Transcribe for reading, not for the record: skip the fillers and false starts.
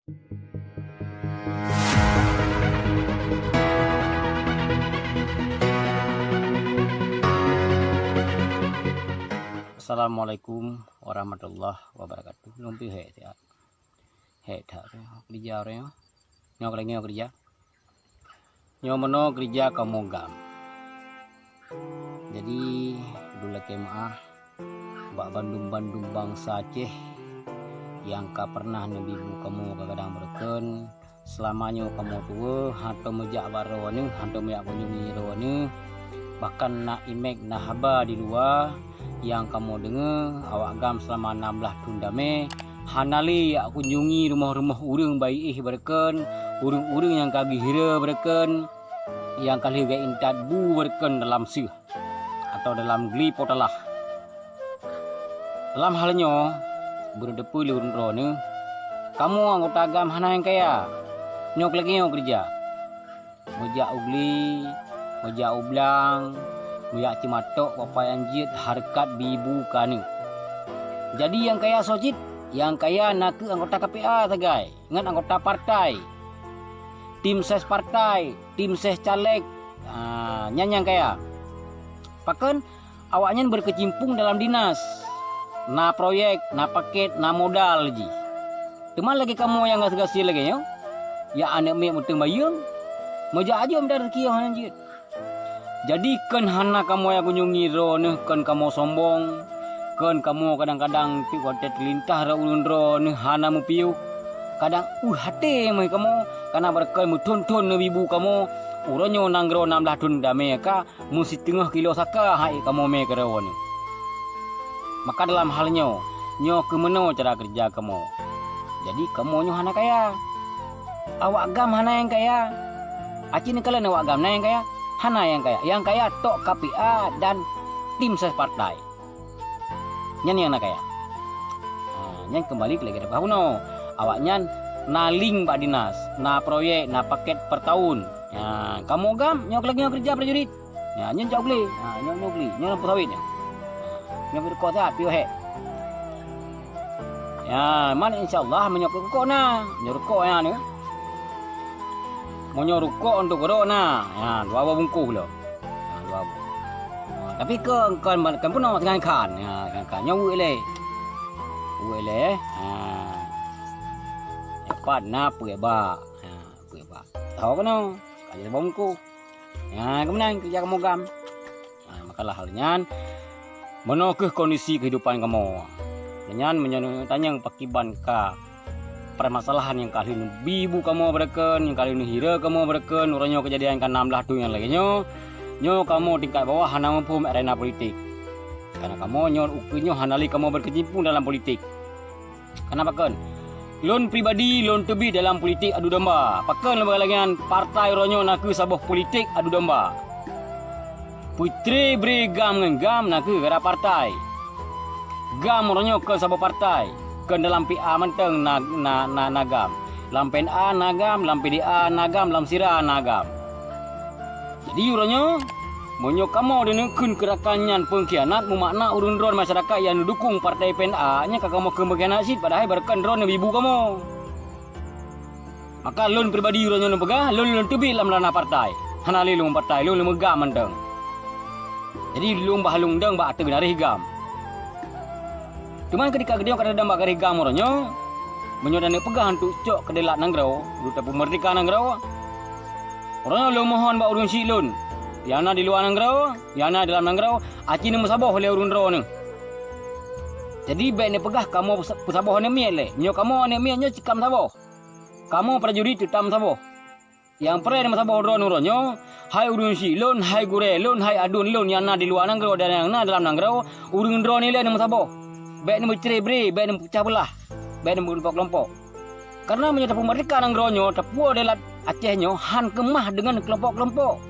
Assalamualaikum warahmatullahi wabarakatuh. Lumpi he ya. He thả kerja orang nyo lagi nyo kerja. Nyo meno kerja kamu gam. Jadi dulu kemaah bak Bandung bangsa Aceh yang ka pernah nabi bu kamu kadang berken selamanya kamu tua hantu mejak barone hantu meyak kunjungi rone bahkan nak imek nah haba di luar yang kamu dengar awak gam selama 16 tundame hanali yak kunjungi rumah-rumah urang baik berken urang-urang yang kagi hira berken yang kali ga intat bu berken dalam sih atau dalam gli potalah dalam halnya berdepu lurun rone kamu anggota gam hana yang kaya nyok lagi nyok kerja mejak ugli mejak ublang muyak cimatok papayan jit harkat bibu kanu. Jadi yang kaya sojit, yang kaya nak anggota KPA tagai, ingat anggota partai, tim ses partai, tim ses caleg, yang kaya. Pakan awaknya berkecimpung dalam dinas, na proyek, na paket, na modal ji. Teman lagi kamu yang gas-gasi lagi yo, ya anak mek muteng bayung, moja aja mendar rezeki yang anjir. Jadi kan hana kamu yang kunjungi rone kan kamu sombong kan kamu kadang-kadang tiwate terlintah ra ulun rone hana mu piu kadang hati mai kamu karena berkan mutun-tun ibu kamu uronyo nanggro 16 tun dame ka musi tengah kilo saka hai kamu me kerone maka dalam halnya nyo kemeno cara kerja kamu jadi kamu nyo hana kaya awak gam hana yang kaya aci ni kalian awak gam na yang kaya hana yang kaya tok KPA dan tim ses partai. Nyan yang nak kaya. Nyan kembali ke lagi depan no. Awaknya naling pak dinas, na proyek, na paket per tahun. Ya, kamu gam nyok lagi nyok kerja prajurit. Ya, nyan jauh beli. Nyok beli, nyok sawit nya. Nyok berkota piu he. Ya, man insyaallah menyok kok na, nyok ya ni. Mau nyorukok untuk corona, ya dua bungkus lo, dua. Tapi kan pun nak tengah kan, ya kan nyawu le, dapat na pueba, pueba. Tahu kan no, kaji bungkus, ya kemudian kerja kamu gam, makalah halnya, menokeh kondisi kehidupan kamu, dengan tanya pakiban ka. Permasalahan yang kali ini bibu kamu berken, yang kali ini hira kamu berken, orangnya kejadian kan 16 tu yang lagi nyo kamu tingkat bawah hana mampu arena politik. Karena kamu nyo ukunyo hanali kamu berkecimpung dalam politik. Kenapa kan? Lon pribadi, lon tebi dalam politik adu domba. Pakan lebagan partai orangnya naku sabuh politik adu domba. Putri beri gam dengan gam naku gara partai. Gam orangnya ke sabuh partai. Kan dalam PA menteng nagam lampen A nagam lampen DA nagam lam sira nagam jadi uranya monyo kamu dengan kun kerakannya pengkhianat memakna urun ron masyarakat yang dukung partai PNA nya kamu kembagian hasil padahal berkan ron ibu kamu maka lon pribadi uranya pegah lon tebi lam lana partai hanali lung partai lon megam menteng jadi lung bahalung deng ba tebi nari higam cuman ketika dia kada dambak kari gamornya menyodane pegang untuk cok kedelak nangrau duta pemerdeka nangrau orangnya lo mohon ba urun silun yana di luar nangrau yana dalam nangrau aci ne musabah oleh urun ro ne jadi baik ne pegah kamu pusabah ne miet le nyo kamu ne miet nyo cikam sabah kamu prajurit tutam sabah yang pernah ne musabah ro nuronyo hai urun silun hai gure lun hai adun lun yana di luar nangrau dan yang dalam nangrau urun ro ni le ne musabah baik ni bercerai-berai, baik ni pecah belah, baik ni kelompok-kelompok. Karena menyatakan mereka nang ronyo, tapi adalah Acehnya han kemah dengan kelompok-kelompok.